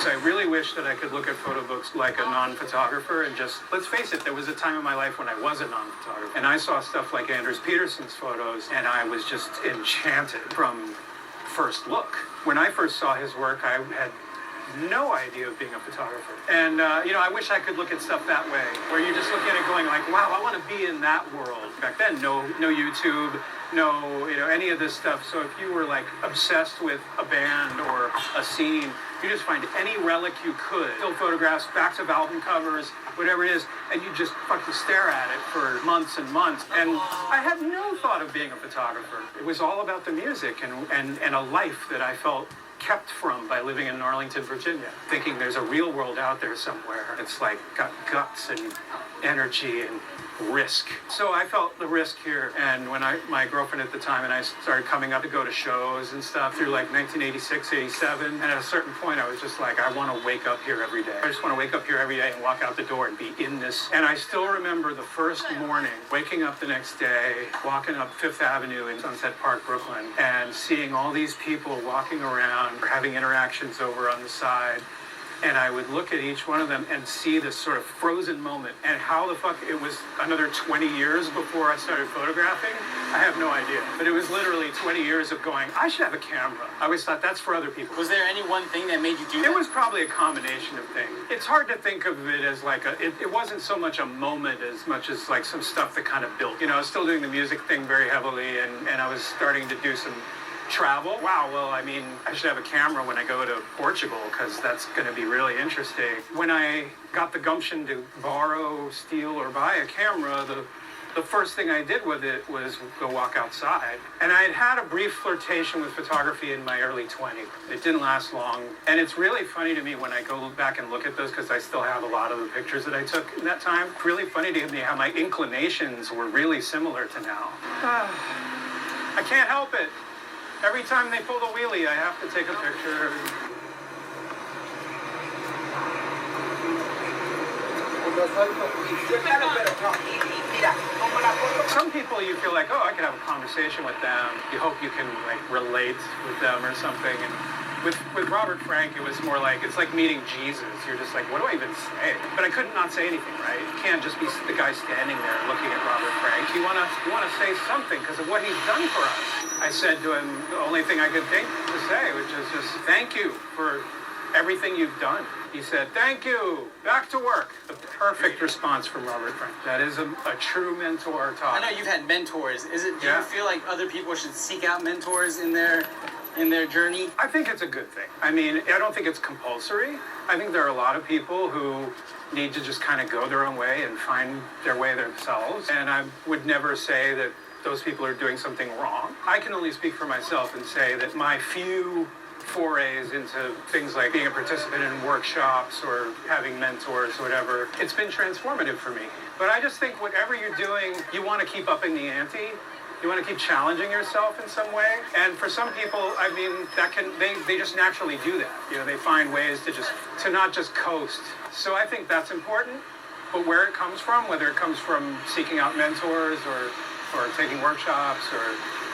So I really wish that I could look at photo books like a non-photographer and just, let's face it, there was a time in my life when I was a non-photographer. And I saw stuff like Anders Peterson's photos, and I was just enchanted from first look. When I first saw his work, I had no idea of being a photographer. And, I wish I could look at stuff that way, where you're just looking at it going like, wow, I want to be in that world. Back then, no YouTube, no, any of this stuff. So if you were like obsessed with a band or a scene, you just find any relic you could, still photographs, backs of album covers, whatever it is, and you just fucking stare at it for months and months. And I had no thought of being a photographer. It was all about the music and a life that I felt kept from by living in Arlington, Virginia, thinking there's a real world out there somewhere. It's like got guts and energy and risk. So I felt the risk here, and when my girlfriend at the time and I started coming up to go to shows and stuff through like 1986, 87, and at a certain point I was just like, I want to wake up here every day. I just want to wake up here every day and walk out the door and be in this. And I still remember the first morning, waking up the next day, walking up Fifth Avenue in Sunset Park, Brooklyn, and seeing all these people walking around, having interactions over on the side. And I would look at each one of them and see this sort of frozen moment. And how the fuck it was another 20 years before I started photographing, I have no idea. But it was literally 20 years of going, I should have a camera. I always thought that's for other people. Was there any one thing that made you do that? It was probably a combination of things. It's hard to think of it as like it wasn't so much a moment as much as like some stuff that kind of built. I was still doing the music thing very heavily, and I was starting to do some travel. Wow, well, I should have a camera when I go to Portugal, because that's going to be really interesting. When I got the gumption to borrow, steal, or buy a camera, the first thing I did with it was go walk outside. And I had a brief flirtation with photography in my early 20s. It didn't last long. And it's really funny to me when I go back and look at those, because I still have a lot of the pictures that I took in that time. It's really funny to me how my inclinations were really similar to now. I can't help it. Every time they pull the wheelie, I have to take a picture. Some people you feel like, I could have a conversation with them. You hope you can like relate with them or something. And with Robert Frank, it was more like, it's like meeting Jesus. You're just like, what do I even say? But I couldn't not say anything, right? You can't just be the guy standing there looking at Robert Frank. You want to say something because of what he's done for us. I said to him the only thing I could think to say, which is just thank you for everything you've done. He said, thank you, back to work. The perfect response from Robert Frank. That is a true mentor talk. I know you've had mentors. Do you feel like other people should seek out mentors in their journey? I think it's a good thing. I don't think it's compulsory. I think there are a lot of people who need to just kind of go their own way and find their way themselves. And I would never say that those people are doing something wrong. I can only speak for myself and say that my few forays into things like being a participant in workshops or having mentors or whatever, it's been transformative for me. But I just think whatever you're doing, you want to keep upping the ante. You want to keep challenging yourself in some way. And for some people, they just naturally do that. They find ways to not just coast. So I think that's important. But where it comes from, whether it comes from seeking out mentors or taking workshops or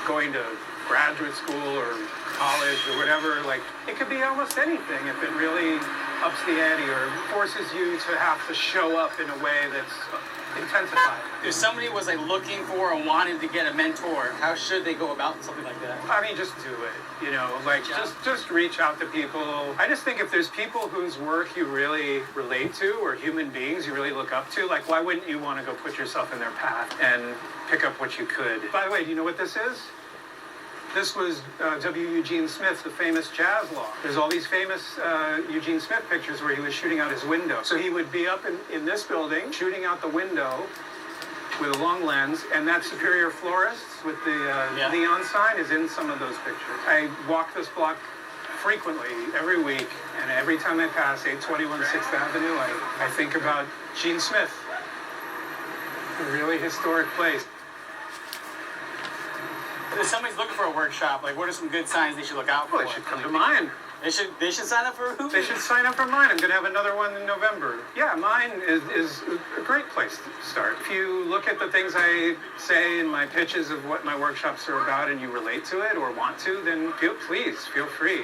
going to graduate school or college or whatever, like it could be almost anything if it really ups the ante or forces you to have to show up in a way that's intensified. If somebody was like looking for or wanted to get a mentor, how should they go about something like that? Just do it, just reach out to people. I just think if there's people whose work you really relate to or human beings you really look up to, like why wouldn't you want to go put yourself in their path and pick up what you could? By the way, do you know what this is? This was W. Eugene Smith, the famous jazz log. There's all these famous Eugene Smith pictures where he was shooting out his window. So he would be up in this building, shooting out the window with a long lens, and that Superior Florists with the neon sign is in some of those pictures. I walk this block frequently, every week, and every time I pass 821 6th Avenue, I think about Gene Smith. A really historic place. If somebody's looking for a workshop, like what are some good signs they should look out for? Well, they should come to mine. They should sign up for Ruben. They should sign up for mine. I'm going to have another one in November. Yeah, mine is a great place to start. If you look at the things I say in my pitches of what my workshops are about and you relate to it or want to, then please feel free.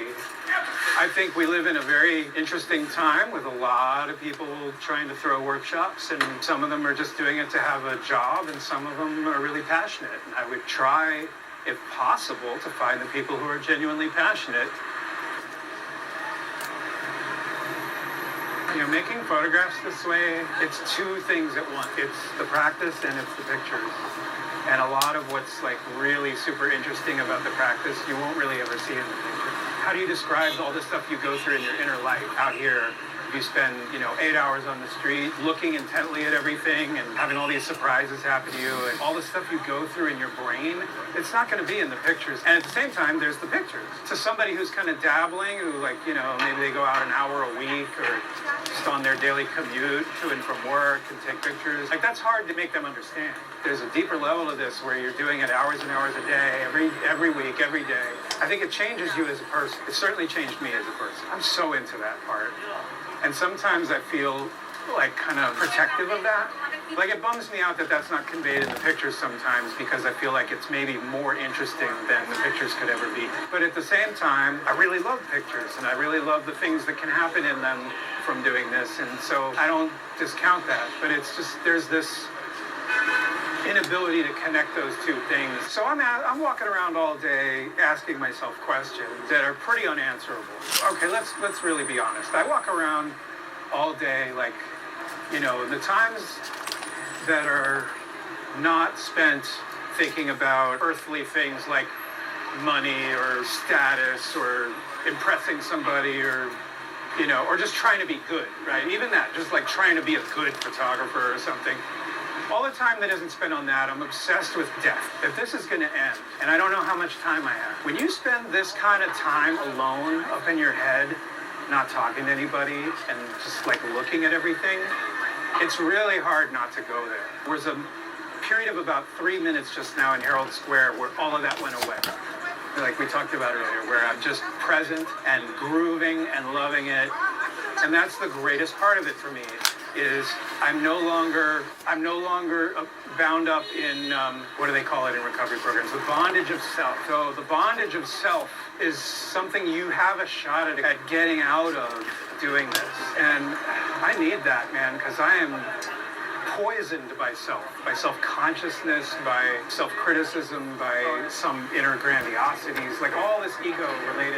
I think we live in a very interesting time with a lot of people trying to throw workshops, and some of them are just doing it to have a job, and some of them are really passionate. And I would try, if possible, to find the people who are genuinely passionate. You know, making photographs this way, it's two things at once. It's the practice and it's the pictures. And a lot of what's like really super interesting about the practice, you won't really ever see in the picture. How do you describe all the stuff you go through in your inner life out here? If you spend, 8 hours on the street looking intently at everything and having all these surprises happen to you and all the stuff you go through in your brain, it's not going to be in the pictures. And at the same time, there's the pictures. To somebody who's kind of dabbling, who maybe they go out an hour a week or just on their daily commute to and from work and take pictures, that's hard to make them understand. There's a deeper level of this where you're doing it hours and hours a day, every week, every day. I think it changes you as a person. It certainly changed me as a person. I'm so into that part. And sometimes I feel kind of protective of that. It bums me out that that's not conveyed in the pictures sometimes, because I feel like it's maybe more interesting than the pictures could ever be. But at the same time, I really love pictures, and I really love the things that can happen in them from doing this. And so I don't discount that, but it's just, there's this inability to connect those two things. So I'm walking around all day asking myself questions that are pretty unanswerable. Okay, let's really be honest. I walk around all day the times that are not spent thinking about earthly things like money or status or impressing somebody or just trying to be good, right? Even that, just trying to be a good photographer or something. All the time that isn't spent on that, I'm obsessed with death. If this is going to end, and I don't know how much time I have. When you spend this kind of time alone up in your head, not talking to anybody, and just looking at everything, it's really hard not to go there. There was a period of about 3 minutes just now in Herald Square where all of that went away. Like we talked about earlier, where I'm just present and grooving and loving it. And that's the greatest part of it for me. Is I'm no longer bound up in, what do they call it in recovery programs? The bondage of self. So the bondage of self is something you have a shot at getting out of doing this. And I need that, man, because I am poisoned by self-consciousness, by self-criticism, by some inner grandiosities, all this ego-related